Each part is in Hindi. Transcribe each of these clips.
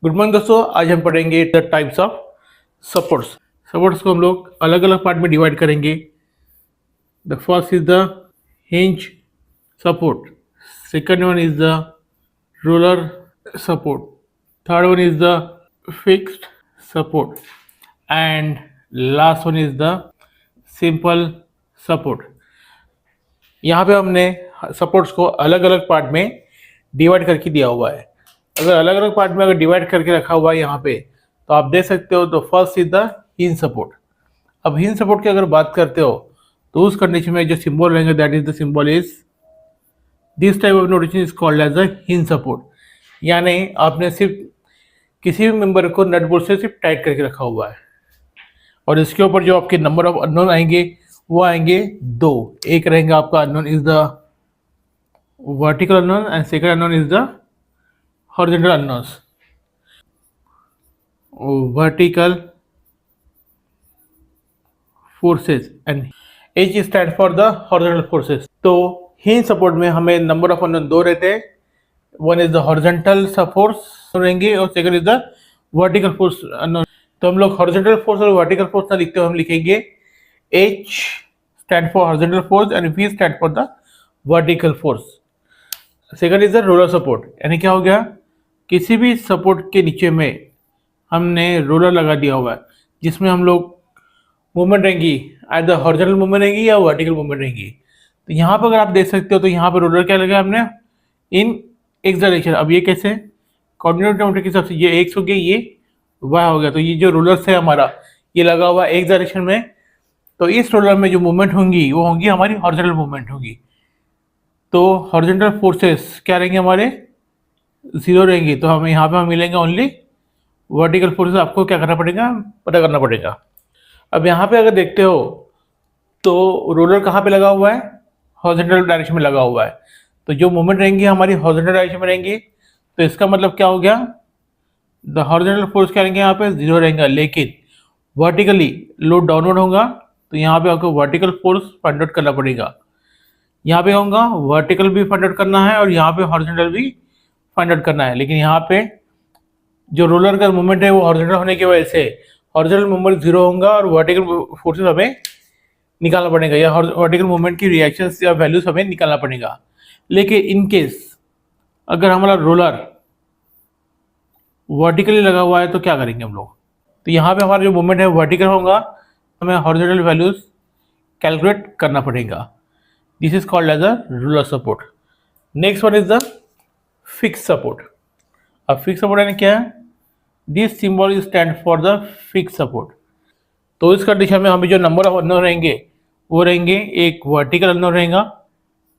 गुड मॉर्निंग दोस्तों, आज हम पढ़ेंगे the types of supports. Supports को हम लोग अलग अलग पार्ट में डिवाइड करेंगे। The first is the hinge support, second one is the roller support, third one is the fixed support and last one is the simple support. यहाँ पे हमने सपोर्ट्स को अलग अलग पार्ट में डिवाइड करके दिया हुआ है। अगर अलग अलग पार्ट में अगर डिवाइड करके रखा हुआ है यहाँ पे, तो आप देख सकते हो। तो first is the hinge support. अब हिंज सपोर्ट की अगर बात करते हो तो उस कंडीशन में जो सिंबल रहेंगे that is the symbol is this type of notation is called as the hinge support. यानी आपने सिर्फ किसी भी मेंबर को नट बोल्ट से सिर्फ टाइट करके रखा हुआ है और इसके ऊपर जो आपके नंबर ऑफ अननोन आएंगे वो आएंगे दो। एक रहेगा आपका unknown is the vertical unknown and second unknown is the horizontal unknowns। vertical forces and H stand for the horizontal forces। तो हिंज सपोर्ट में हमें नंबर ऑफ अननोन दो रहते हैं। One is the horizontal force रहेंगे और second is the vertical force unknown. तो हम लोग हॉरिजॉन्टल फोर्स और वर्टिकल फोर्स ना लिखते हो, हम लिखेंगे H stand for horizontal force and V stand for the vertical force। Second is the roller support. यानी क्या हो गया, किसी भी सपोर्ट के नीचे में हमने रोलर लगा दिया हुआ है जिसमें हम लोग मूवमेंट रहेंगी, आइदर हॉरिजॉन्टल मूवमेंट रहेगी या वर्टिकल मूवमेंट रहेगी। तो यहाँ पर अगर आप देख सकते हो तो यहाँ पर रोलर क्या लगा हमने इन एक्स डायरेक्शन। अब ये कैसे कोऑर्डिनेट के हिसाब से ये एक्स हो गया, ये वाई हो गया। तो ये जो रोलर्स है हमारा ये लगा हुआ एक्स डायरेक्शन में। तो इस रोलर में जो मूवमेंट होंगी वो होंगी हमारी हॉरिजॉन्टल मूवमेंट होगी। तो हॉरिजॉन्टल फोर्सेस क्या रहेंगे हमारे जीरो रहेंगी। तो हमें यहाँ पे हम मिलेंगे ओनली वर्टिकल फोर्सेस। आपको क्या करना पड़ेगा, पता करना पड़ेगा। अब यहाँ पे अगर देखते हो तो रोलर कहाँ पे लगा हुआ है, हॉरिजॉन्टल डायरेक्शन में लगा हुआ है। तो जो मूवमेंट रहेंगी हमारी हॉरिजॉन्टल डायरेक्शन में रहेंगी। तो इसका मतलब क्या हो गया, द हॉरिजॉन्टल फोर्स क्या रहेंगे यहाँ पे जीरो रहेंगे। लेकिन वर्टिकली लोड डाउनवर्ड होगा तो यहाँ पे आपको वर्टिकल फोर्स फाइंड आउट करना पड़ेगा। यहाँ पे होगा वर्टिकल भी फाइंड आउट करना है और यहाँ पे हॉरिजॉन्टल भी फाइंड आउट करना है। लेकिन यहाँ पे जो रोलर का मूवमेंट है वो हॉरिजॉन्टल होने की वजह से हॉरिजॉन्टल मूवमेंट जीरो होगा और वर्टिकल फोर्सेस हमें निकालना पड़ेगा या वर्टिकल मूवमेंट की रिएक्शंस या वैल्यूज हमें निकालना पड़ेगा। लेकिन इन केस अगर हमारा रोलर वर्टिकली लगा हुआ है तो क्या करेंगे हम लोग, तो यहाँ पे हमारा जो मूवमेंट है वर्टिकल होगा, हमें हॉरिजॉन्टल वैल्यूज कैलकुलेट करना पड़ेगा। This is called as a roller support. Next one is the fix support. अब फिक्स सपोर्ट यानी क्या है, this symbol is stand for the fix support. तो इस कंडीशन में हमें जो नंबर ऑफ अननोन रहेंगे वो रहेंगे, एक वर्टिकल अननोन रहेगा,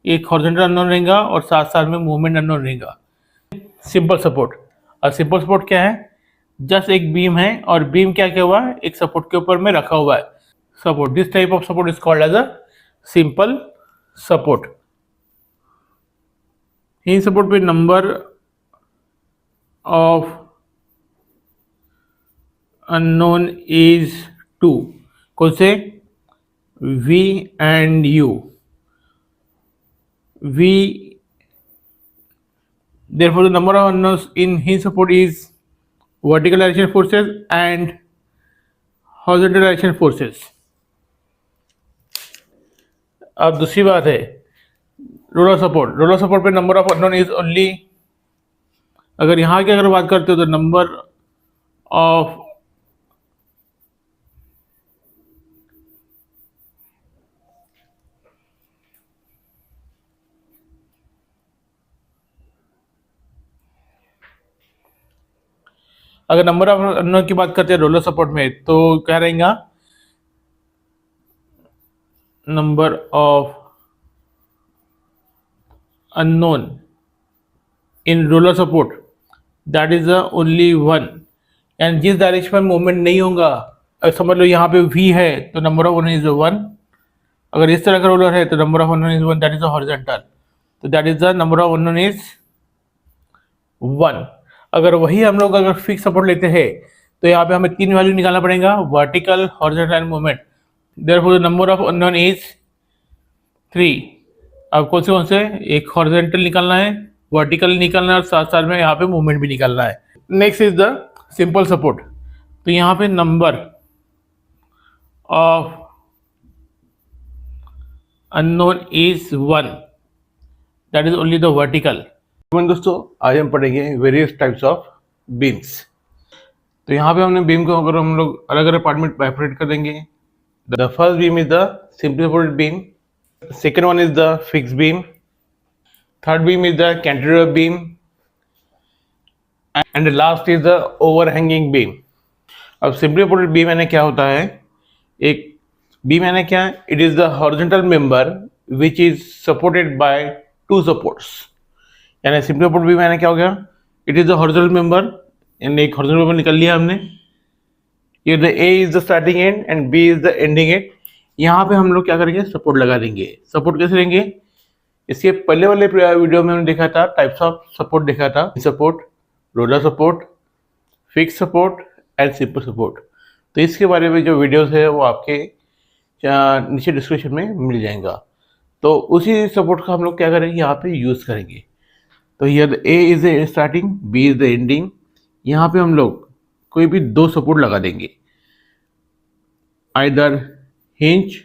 एक हॉरिजॉन्टल अननोन रहेगा और साथ साथ में मूवमेंट अननोन रहेगा। Simple support. और सिंपल सपोर्ट क्या है, जस्ट एक बीम है और बीम क्या क्या हुआ है, एक सपोर्ट के ऊपर में रखा हुआ है support. This type of support is called as a simple support. Hinge support पे नंबर ऑफ अननोन इज 2। कौन से, V and U। V therefore the number of unknowns in hinge support is vertical direction forces and horizontal direction forces। अब दूसरी बात है रोलर सपोर्ट। रोलर सपोर्ट पे number of unknown is only, अगर यहाँ की अगर बात करते हो तो नंबर ऑफ अगर नंबर ऑफ अननोन की बात करते हैं रोलर सपोर्ट में तो क्या रहेगा, number of unknown in roller support that is the only one. And जिस डायरेक्शन में मूवमेंट नहीं होगा, समझ लो यहाँ पे V है तो नंबर ऑफ अननोन इज 1। अगर इस तरह का रोलर है तो number of unknown is 1, that is the horizontal. तो that is the number of unknown is 1। अगर वही हम लोग अगर फिक्स सपोर्ट लेते हैं तो यहाँ पे हमें तीन वैल्यू निकालना पड़ेगा, vertical, horizontal and movement. Therefore the number of unknown is 3। अब कौन से एक हॉरिजॉन्टल निकालना है, वर्टिकल निकालना है और साथ साथ में यहाँ पे मूवमेंट भी निकालना है। Next is the simple support. तो यहाँ पे number of unknown is 1, that is only the vertical. दोस्तों आज हम पढ़ेंगे वेरियस टाइप्स ऑफ बीम्स। तो यहाँ पे हमने बीम को अगर हम लोग अलग अलग पार्ट में बाइफरेट कर देंगे। The first beam is the simply supported beam, second one is the fix beam, third beam is the cantilever beam, and last is the overhanging beam. अब सिंपली सपोर्टेड बीम यानी क्या होता है? एक बीम यानी क्या? It is the horizontal member which is supported by two supports. यानी सिंपली सपोर्टेड बीम यानी क्या हो गया? It is the horizontal member, यानी एक हॉरिजॉन्टल मेंबर निकाल लिया हमने। ये the A is the starting end and B is the ending end. यहाँ पे हम लोग क्या करेंगे? सपोर्ट लगा देंगे। सपोर्ट कैसे लेंगे? इसके पहले वाले वीडियो में हमने देखा था टाइप्स ऑफ सपोर्ट देखा था, support, roller support, fix support and simple support. तो इसके बारे में जो वीडियोस है वो आपके नीचे डिस्क्रिप्शन में मिल जाएगा। तो उसी सपोर्ट का हम लोग क्या करेंगे? यहाँ पे यूज़ करेंगे। तो here A is the starting, B is the ending. यहाँ पे हम लोग कोई भी दो सपोर्ट लगा देंगे, आइदर हिंज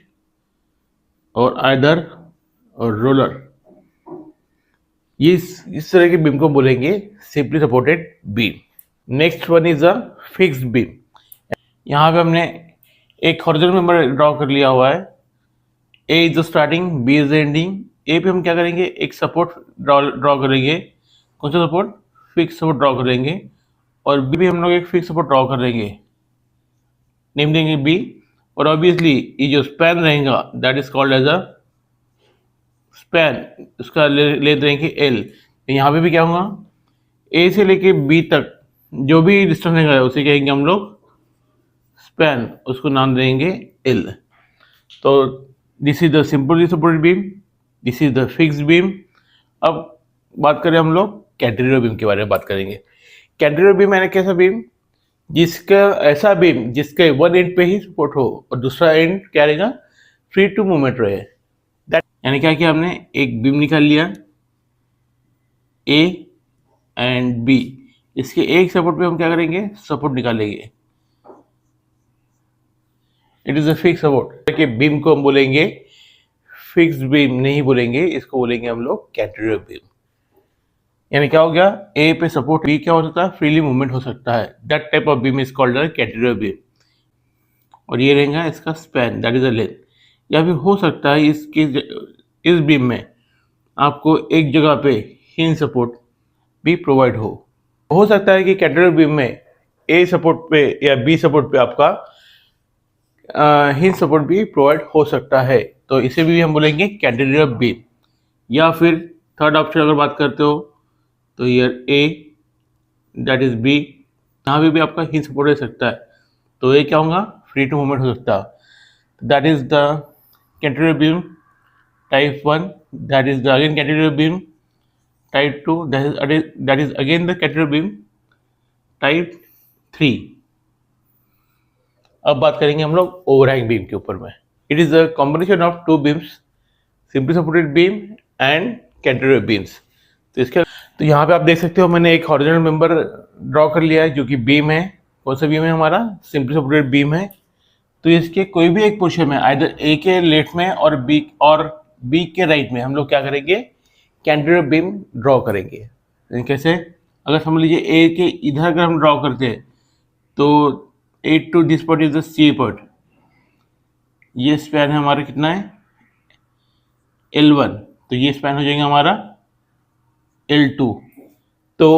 और आइदर रोलर। ये इस तरह के बीम को बोलेंगे simply supported beam. Next one is a fixed beam. यहाँ पे हमने एक हॉरिजॉन्टल मेंबर ड्रॉ कर लिया हुआ है। A is the starting, B is the ending. A पे हम क्या करेंगे? एक सपोर्ट ड्रॉ करेंगे। कौन सा सपोर्ट? फिक्स सपोर्ट ड्रॉ करेंगे। और बी भी हम लोग एक फिक्स सपोर्ट ड्रॉ कर देंगे, नेम देंगे बी। और ऑब्वियसली ये जो स्पैन रहेगा that is called as a span, उसका ले देंगे एल। यहाँ पे भी क्या होगा? ए से लेके बी तक जो भी डिस्टेंस रहेगा उसे कहेंगे हम लोग स्पैन, उसको नाम देंगे एल। तो this is the simply supported beam, this is the fixed beam. अब बात करें हम लोग कैंटिलीवर बीम के बारे में बात करेंगे। कैंटिलीवर बीम यानी कैसा बीम? जिसका ऐसा बीम जिसके वन एंड पे ही सपोर्ट हो और दूसरा एंड क्या रहेगा? फ्री टू मूवमेंट रहे। दैट यानी क्या किया हमने? एक बीम निकाल लिया ए एंड बी, इसके एक सपोर्ट पे हम क्या करेंगे? सपोर्ट निकालेंगे। It is a fix support. कि बीम को हम बोलेंगे फिक्स्ड बीम नहीं बोलेंगे, इसको बोलेंगे हम लोग कैंटिलीवर बीम। यानी क्या हो गया? ए पे सपोर्ट, बी क्या हो सकता है? फ्रीली मूवमेंट हो सकता है। That type of beam is called cantilever beam. और ये रहेगा इसका span, that is a length. या फिर हो सकता है इस बीम में आपको एक जगह पे हिंज सपोर्ट भी प्रोवाइड हो सकता है कि कैंटिलीवर बीम में ए सपोर्ट पे या बी सपोर्ट पे आपका हिंज सपोर्ट भी प्रोवाइड हो सकता है। तो इसे भी हम बोलेंगे कैंटिलीवर बीम। या फिर थर्ड ऑप्शन अगर बात करते हो तो here A that is B, यहाँ पे भी आपका हिंज सपोर्ट हो सकता है। तो ये क्या होगा? फ्री टू मूवमेंट हो सकता है। That is the cantilever beam type 1, that is the again cantilever beam type 2, that is again the cantilever beam type 3। अब बात करेंगे हम लोग ओवरहैंग बीम के ऊपर में। It is a combination of two beams, simply supported beam and cantilever beams. तो यहाँ पे आप देख सकते हो मैंने एक हॉरिजॉन्टल मेंबर ड्रॉ कर लिया है जो कि बीम है। कौन सा बीम है? हमारा सिंपली सपोर्टेड बीम है। तो इसके कोई भी एक पोर्शन में आइदर ए के लेफ्ट में और बी के राइट में हम लोग क्या करेंगे? कैंटिलीवर बीम ड्रॉ करेंगे। कैसे? अगर समझ लीजिए ए के इधर अगर हम ड्रॉ करते हैं तो A to this point is the C point. ये स्पैन है हमारा कितना है? L1। तो ये स्पैन हो जाएगा हमारा L2। तो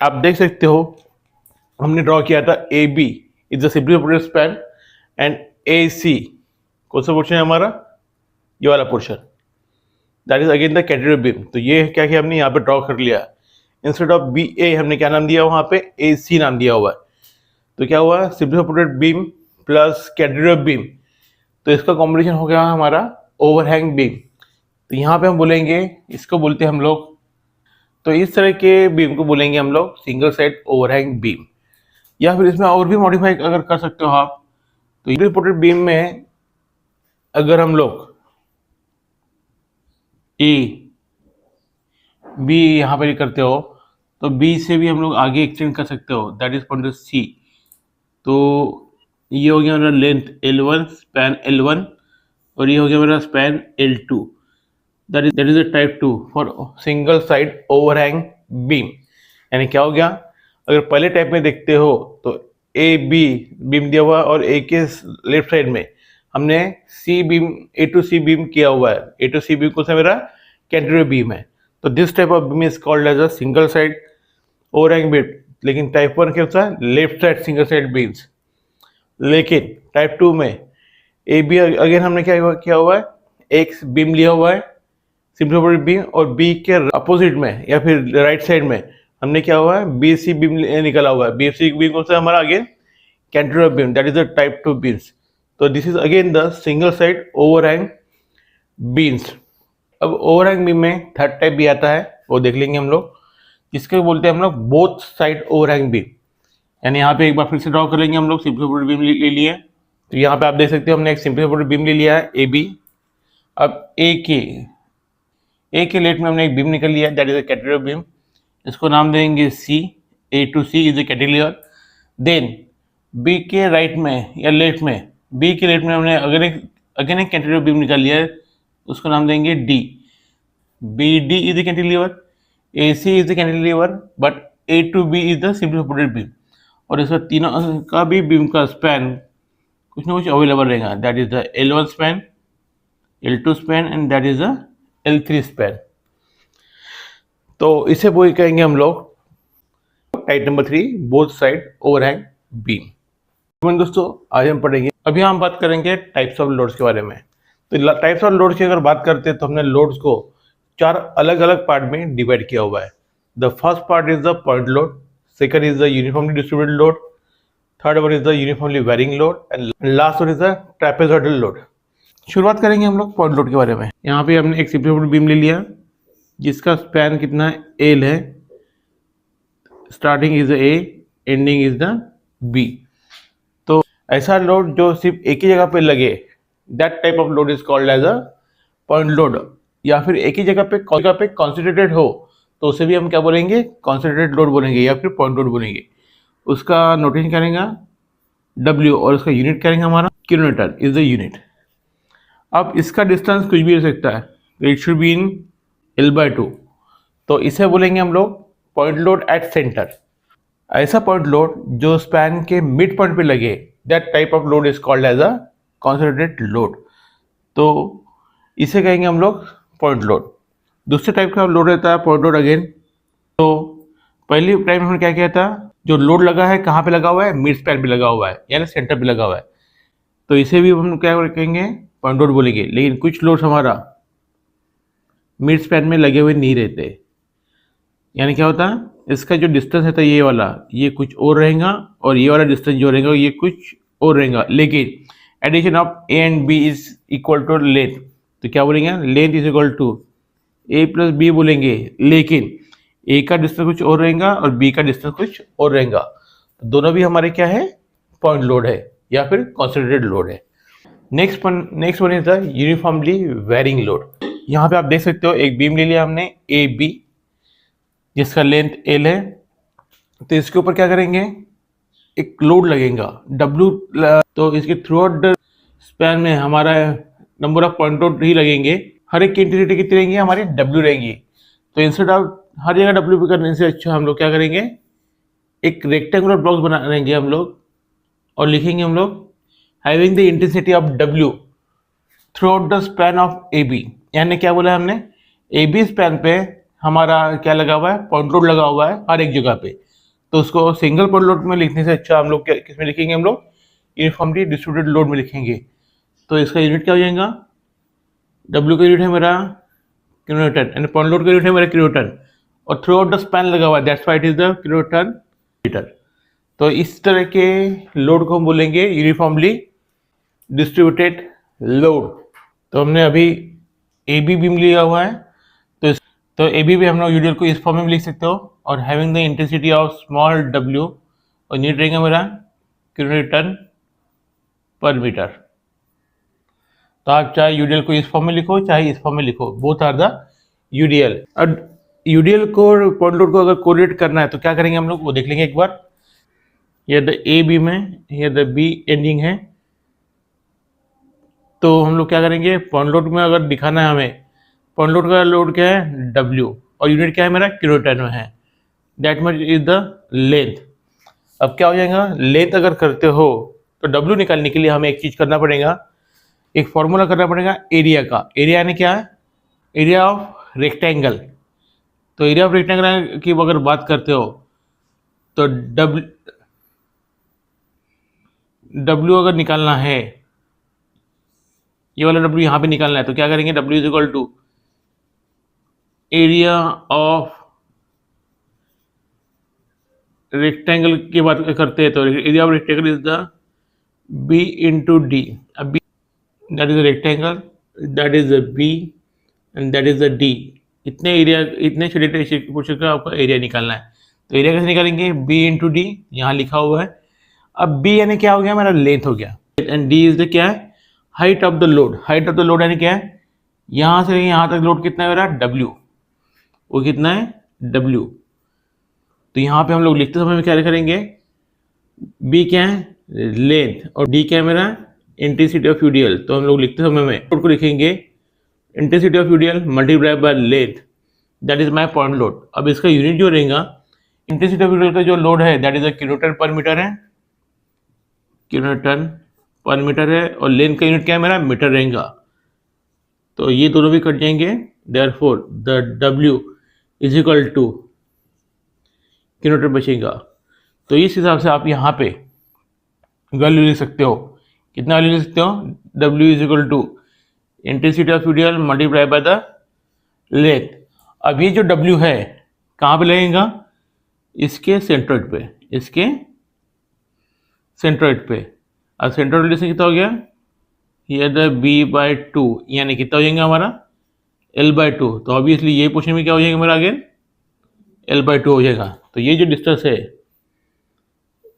आप देख सकते हो हमने ड्रॉ किया था A B is the simply supported span and A C कौन सा पोर्शन है हमारा? ये वाला portion, that is again the cantilever beam. तो ये क्या किया हमने? यहाँ पे ड्रॉ कर लिया। इंस्टेड ऑफ बी ए हमने क्या नाम दिया? वहाँ पे ए सी नाम दिया हुआ है। तो क्या हुआ? Simply supported beam plus cantilever beam. तो इसका कॉम्बिनेशन हो गया हमारा ओवरहैंग बीम। तो यहाँ पे हम बोलेंगे, इसको बोलते हैं हम लोग, तो इस तरह के बीम को बोलेंगे हम लोग सिंगल साइड ओवरहैंग बीम। या फिर इसमें और भी मॉडिफाई अगर कर सकते हो आप, तो सपोर्टेड बीम में अगर हम लोग ए बी यहाँ पर करते हो तो बी से भी हम लोग आगे एक्सटेंड कर सकते हो, दैट इज पॉइंट सी। तो ये हो गया मेरा लेंथ L1, स्पैन L1, और ये हो गया मेरा span L2। That is a type 2 for single side overhang beam. यानी क्या हो गया, अगर पहले टाइप में देखते हो तो ए बी बीम दिया हुआ है और ए के लेफ्ट साइड में हमने C beam A to C beam किया हुआ है। ए टू सी बीम कौन सा मेरा कैंटिलीवर बीम है। तो this type of beam is called as a single side overhang beam. लेकिन टाइप 1 क्या होता है, left side single side beams. लेकिन टाइप 2 में ए बी अगेन हमने क्या हुआ है, एक बीम लिया हुआ है सिंपल बीम, और बी के अपोजिट में या फिर राइट साइड में हमने क्या हुआ है, बी सी बीम निकला हुआ है। बी सी बीम कौन सा हमारा again cantilever beam, that is the type 2 beams. तो this is again the single side overhang beams. अब ओवरहैंग बीम में थर्ड टाइप भी आता है, वो देख लेंगे हम लोग, जिसके बोलते हैं हम लोग बोथ साइड ओवरहैंग बीम। यानी यहाँ पे एक बार फिर से ड्रॉ कर लेंगे हम लोग, सिंपल सपोर्टेड बीम ले लिए। तो यहाँ पे आप देख सकते हो हमने एक सिंपल सपोर्टेड बीम ले लिया है ए बी। अब ए के लेट में हमने एक बीम निकल लिया है, that is a cantilever beam. इसको नाम देंगे C, A to C is a cantilever. Then B के राइट में या लेफ्ट में, बी के लेफ्ट में हमने अगेन एक कैंटिलीवर बीम निकाल लिया है, उसको नाम देंगे D. B D is a cantilever, A C is a cantilever, but A to B is the simple supported beam. और इसका तीनों का भी बीम का स्पैन कुछ ना कुछ अवेलेबल रहेगा, that is the L1 span, L2 span and that is the L3 span. तो इसे वो कहेंगे हम लोग type number 3 both side overhang beam. दोस्तों आज हम पढ़ेंगे, अभी हम बात करेंगे टाइप्स ऑफ लोड्स के बारे में। तो टाइप्स ऑफ लोड्स की अगर बात करते हैं तो हमने लोड्स को 4 अलग अलग पार्ट में डिवाइड किया हुआ है। The first part is the point load, second is the uniformly distributed load, third one is the uniformly varying load and last one is the trapezoidal load. शुरुआत करेंगे हम लोग पॉइंट लोड के बारे में। यहाँ पे हमने एक सिंपल बीम ले लिया जिसका स्पैन कितना है, एल है, starting is the A, ending is the B. तो ऐसा लोड जो सिर्फ एक ही जगह पे लगे, that type of load is called as a point load. या फिर एक ही जगह पे कॉन्सेंट्रेटेड हो तो उसे भी हम क्या बोलेंगे, कॉन्सेंट्रेटेड लोड बोलेंगे या फिर पॉइंट लोड बोलेंगे। उसका नोटेशन क्या रहेगा W, और उसका यूनिट क्या रहेगा हमारा किलोमीटर इज द यूनिट। अब इसका डिस्टेंस कुछ भी हो सकता है, तो it should be in L/2। तो इसे बोलेंगे हम लोग पॉइंट लोड एट सेंटर। ऐसा पॉइंट लोड जो स्पैन के मिड पॉइंट पे लगे, that type of load is called as a concentrated load. तो इसे कहेंगे हम लोग पॉइंट लोड। दूसरे टाइप का लोड रहता है पॉइंट लोड अगेन। तो पहली टाइप में हमने क्या किया था, जो लोड लगा है कहाँ पे लगा हुआ है, मिड स्पैन पे लगा हुआ है यानी सेंटर पे लगा हुआ है, तो इसे भी हम क्या कहेंगे, पॉइंट लोड बोलेंगे। लेकिन कुछ लोड हमारा मिड स्पैन में लगे हुए नहीं रहते, यानी क्या होता है, इसका जो डिस्टेंस रहता है ये वाला, ये कुछ और रहेगा, और ये वाला डिस्टेंस जो रहेगा ये कुछ और रहेगा। लेकिन addition of A and B is equal to length, तो क्या बोलेंगे, length is equal to A plus B बोलेंगे। लेकिन ए का डिस्टेंस कुछ और रहेगा और बी का डिस्टेंस कुछ और रहेगा, तो दोनों भी हमारे क्या है, पॉइंट लोड है या फिर कॉन्सेंट्रेटेड लोड है। Next one is the uniformly varying load. यहाँ पे आप देख सकते हो एक बीम ले लिया हमने ए बी जिसका लेंथ L है। तो इसके ऊपर क्या करेंगे, एक लोड लगेगा W। तो इसके थ्रू आउट द स्पैन में हमारा नंबर ऑफ पॉइंट लोड ही लगेंगे। हर एक की इंटेंसिटी कितनी रहेंगी, हमारी W रहेंगी। तो इंस्टेड ऑफ हर जगह W पे करने से अच्छा हम लोग क्या करेंगे, एक रेक्टेंगुलर ब्लॉक बनाएंगे हम लोग और लिखेंगे हम लोग having the intensity of W through out the span of AB। यानी क्या बोला हमने, AB स्पैन पे हमारा क्या लगा हुआ है, पॉइंट लोड लगा हुआ है हर एक जगह पे। तो उसको सिंगल पॉइंट लोड में लिखने से अच्छा हम लोग किस में लिखेंगे, हम लोग यूनिफॉर्मली डिस्ट्रीब्यूटेड लोड में लिखेंगे। तो इसका यूनिट क्या हो जाएगा, W का यूनिट है मेरा किलोन्यूटन एंड पॉइंट लोड का यूनिट है मेरा किलोन्यूटन, और थ्रू आउट द स्पैन लगा हुआ है, that's why it is the kilonewton metre. तो इस तरह के लोड को हम बोलेंगे यूनिफॉर्मली डिस्ट्रीब्यूटेड लोड। तो हमने अभी AB बीम लिया हुआ है, तो AB भी हम लोग यूनिट को इस फॉर्म में लिख सकते हो, और having the intensity of small W, और यूनिट रहेगा मेरा किलोन्यूटन पर मीटर। तो आप चाहे यूडीएल को इस फॉर्म में लिखो चाहे इस फॉर्म में लिखो, बोथ आर द यूडीएल। अब यूडीएल को पॉइंट लोड को अगर कोरिलेट करना है तो क्या करेंगे हम लोग, वो देख लेंगे एक बार। ये द ए बी में, ये द बी एंडिंग है, तो हम लोग क्या करेंगे, पॉइंट लोड में अगर दिखाना है हमें, पॉइंट लोड का लोड क्या है W, और यूनिट क्या है मेरा, किलोन्यूटन में है, that much is the length. अब क्या हो जाएगा, लेंथ अगर करते हो तो W निकालने के लिए हमें एक चीज करना पड़ेगा, एक फॉर्मूला करना पड़ेगा एरिया का। एरिया यानी क्या है, एरिया ऑफ रेक्टेंगल। तो एरिया ऑफ रेक्टेंगल की अगर बात करते हो तो W अगर निकालना है, ये वाला W यहाँ पे निकालना है, तो क्या करेंगे, W is equal to area of rectangle की बात करते हैं तो area of rectangle is the B into D. अब B that is the rectangle, that is the B and that is the D। इतने एरिया, इतने छोटे पोर्शन का आपका एरिया निकालना है। तो एरिया कैसे निकालेंगे, B इंटू डी, यहाँ लिखा हुआ है। अब B यानी क्या हो गया, मेरा लेंथ हो गया, एंड D इज द क्या है, height of the load. Height of the load यानी क्या है, यहाँ से यहाँ तक लोड कितना है मेरा, W, वो कितना है W। तो यहाँ पे हम लोग लिखते समय में क्या करेंगे, B क्या है लेंथ, और D क्या है मेरा इंटेंसिटी ऑफ यूडीएल। तो हम लोग लिखते समय में लोड को लिखेंगे intensity of UDL multiply by length, that is my point load. अब इसका यूनिट जो रहेगा, इंटेंसिटी ऑफ यूडीएल का जो लोड है दैट इज अ किलोन्यूटन पर मीटर है, किलोन्यूटन पर मीटर है, और लेंथ का यूनिट क्या है मेरा, मीटर रहेगा। तो ये दोनों भी कट जाएंगे, therefore the W is equal two kilometre बचेगा। तो इस हिसाब से आप यहाँ पे वैल्यू लिख सकते हो, कितना वैल्यू लिख सकते हो, W is equal to intensity of UDL multiply by the length. अब ये जो W है कहाँ पे लगेगा, इसके सेंट्रोइड पे, इसके सेंट्रोइड पे। अब सेंट्रोइड रिलेशन कितना हो गया, ये द B/2 यानी कितना हो जाएगा हमारा L/2। तो ऑब्वियसली ये पोर्शन में क्या हो जाएगा मेरा, अगेन L/2 हो जाएगा। तो ये जो डिस्टेंस है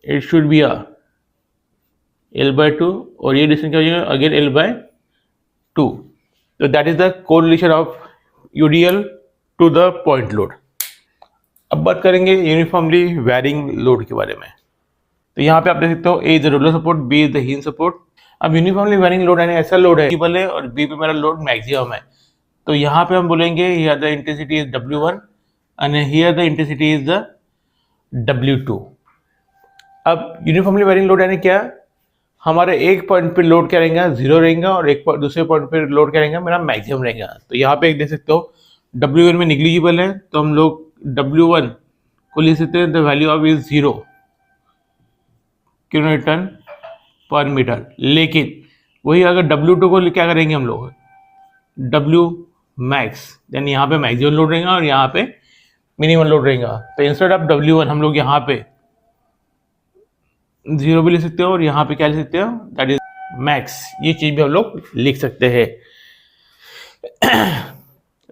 इट शुड बी L/2, और ये डिस्टेंस क्या हो जाएगा, अगेन L/2। तो that is the correlation of UDL to the point load. अब बात करेंगे यूनिफॉर्मली वेरिंग लोड के बारे में। तो यहाँ पे आप देख सकते हो A is the roller support, B is the hinge support. अब यूनिफॉर्मली वेरिंग लोड यानी ऐसा लोड है है और B पे मेरा लोड मैक्सिमम है। तो यहाँ पे हम बोलेंगे here the intensity is W1 and here the intensity is the W2। अब यूनिफॉर्मली वेरिंग लोड यानी क्या, हमारे एक पॉइंट पे लोड क्या रहेगा, जीरो रहेगा, और एक दूसरे पॉइंट पे लोड क्या रहेगा, मेरा मैक्सिमम रहेगा। तो यहाँ पे एक देख सकते हो W1 में निग्लिजिबल है, तो हम लोग W1 को लिख सकते हैं the value of is 0 kilonewton पर मीटर। लेकिन वही अगर W2 को क्या करेंगे हम लोग, W मैक्स, यानी यहाँ पे मैक्सिमम लोड रहेगा और यहाँ पे मिनिमम लोड रहेगा। तो इंस्टेड ऑफ W1 हम लोग यहाँ पे 0 भी लिख सकते हो, और यहाँ पे क्या लिख सकते हो, दैट इज मैक्स। ये चीज भी हम लोग लिख सकते हैं।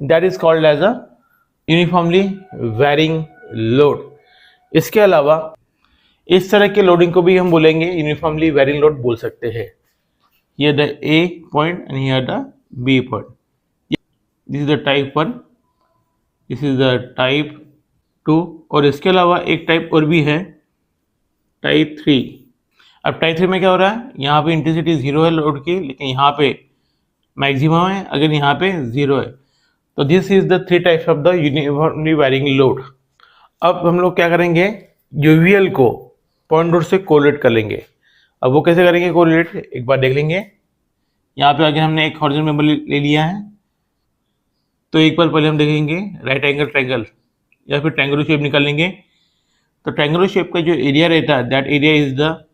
That is called as a uniformly varying load. इसके अलावा इस तरह के लोडिंग को भी हम बोलेंगे यूनिफॉर्मली वेरिंग लोड बोल सकते हैं। Here the A point and here the B point, this is the type 1, this is the type 2, और इसके अलावा एक टाइप और भी है, टाइप 3। अब टाइप 3 में क्या हो रहा है, यहाँ पे इंटेंसिटी 0 है लोड की, लेकिन यहाँ पे मैक्सिमम है, अगर यहाँ पे 0 है। तो this is the 3 types of the uniformly varying load. अब हम लोग क्या करेंगे, यूवीएल को पॉइंट लोड से कोरिलेट कर लेंगे। अब वो कैसे करेंगे कोरिलेट, एक बार देख लेंगे। यहाँ पे आगे हमने एक हॉरिजॉन्टल मेंबर ले लिया है, तो एक बार पहले हम देखेंगे राइट एंगल ट्रायंगल या फिर ट्रायंगुलर शेप निकाल लेंगे। तो ट्रायंगुलर शेप का जो एरिया रहता है that area is the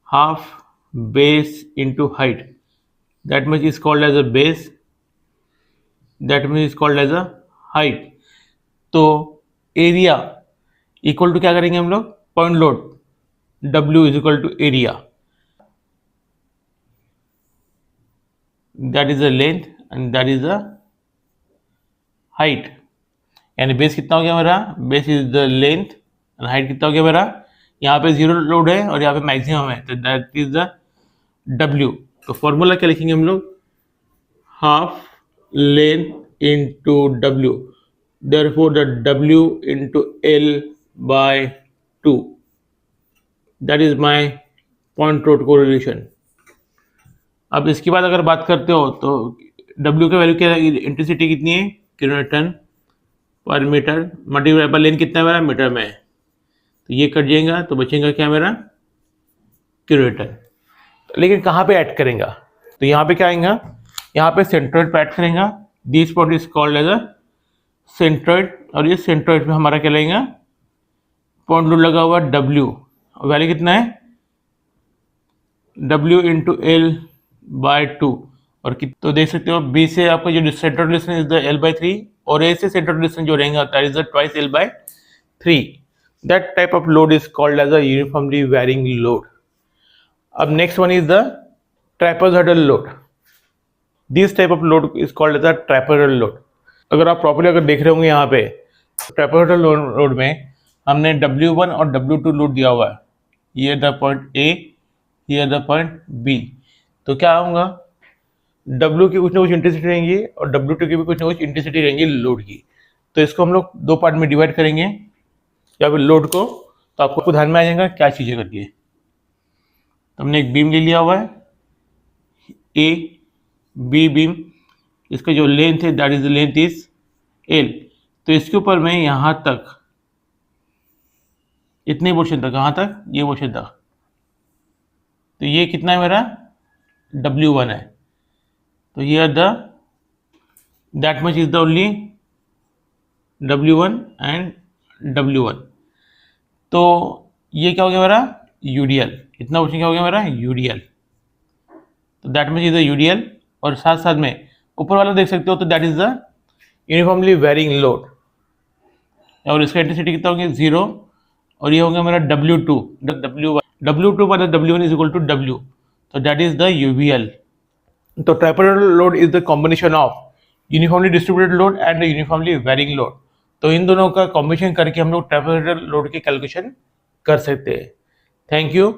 half base into height, that much is called as a base, that much is called as a height. तो एरिया इक्वल टू क्या करेंगे हम लोग, point load W is equal to area, that is the length and that is the height. यानी बेस कितना हो गया मेरा, base is the length and height कितना हो गया मेरा, यहाँ पे 0 लोड है और यहाँ पे मैक्सिमम है, तो दैट इज द W। तो फॉर्मूला क्या लिखेंगे हम लोग, half length into W, therefore the W into L by 2, that is my point load correlation. अब इसके बाद अगर बात करते हो तो W का वैल्यू क्या है, इंटेंसिटी कितनी है, किलोन्यूटन पर मीटर, मल्टीप्लाई बाय लेंथ कितना है मेरा, मीटर में है, तो ये कट जाएगा तो बचेगा क्या मेरा, किलोमीटर। लेकिन कहाँ पे ऐड करेंगे, तो यहाँ पे क्या आएगा, यहाँ पे सेंट्रोइड पे ऐड करेंगे। This point is called as a centroid, और ये सेंट्रोइड पे हमारा क्या लगेगा, पॉइंट लोड लगा हुआ W, वैल्यू कितना है, W इंटू एल बाय 2, और तो देख सकते हो B से आपका जो centroid distance is the L/3, और A से सेंट्रोइड डिस्टेंस जो रहेगा that is the twice L/3। That type of load is called as a uniformly varying load. अब next one is the trapezoidal load. This type of load is called as a trapezoidal load. अगर आप प्रॉपर्ली अगर देख रहे होंगे यहाँ पे trapezoidal load में हमने W1 और W2 लोड दिया हुआ है, ये द पॉइंट A, ये द पॉइंट B, तो क्या होगा, W की कुछ ना कुछ इंटेंसिटी रहेंगी और W2 की भी कुछ ना कुछ इंटेंसिटी रहेंगी लोड की। तो इसको हम लोग दो पार्ट में डिवाइड करेंगे या फिर लोड को, तो आपको ध्यान में आ जाएगा क्या चीज़ें करके। तो हमने एक बीम ले लिया हुआ है, ए बी बीम, इसका जो लेंथ है that is the length is L, तो इसके ऊपर मैं यहाँ तक, इतने पोर्शन तक, कहाँ तक, ये पोर्शन तक, तो ये कितना है मेरा, W1 है, तो ये that much is the only W1 and W1, तो ये क्या हो गया मेरा, UDL, इतना पोर्शन क्या हो गया मेरा, UDL, तो that much is the UDL, और साथ साथ में ऊपर वाला देख सकते हो तो that is the uniformly varying load, और इसका इंटेंसिटी कितना होगा, 0, और ये होगा मेरा W2, W2 by the W1 is equal to W, so that is the UVL. तो trapezoidal load is the combination of uniformly distributed load and the uniformly varying load. तो इन दोनों का कॉम्बिनेशन करके हम लोग trapezoidal load की कैलकुलेशन कर सकते हैं। Thank you.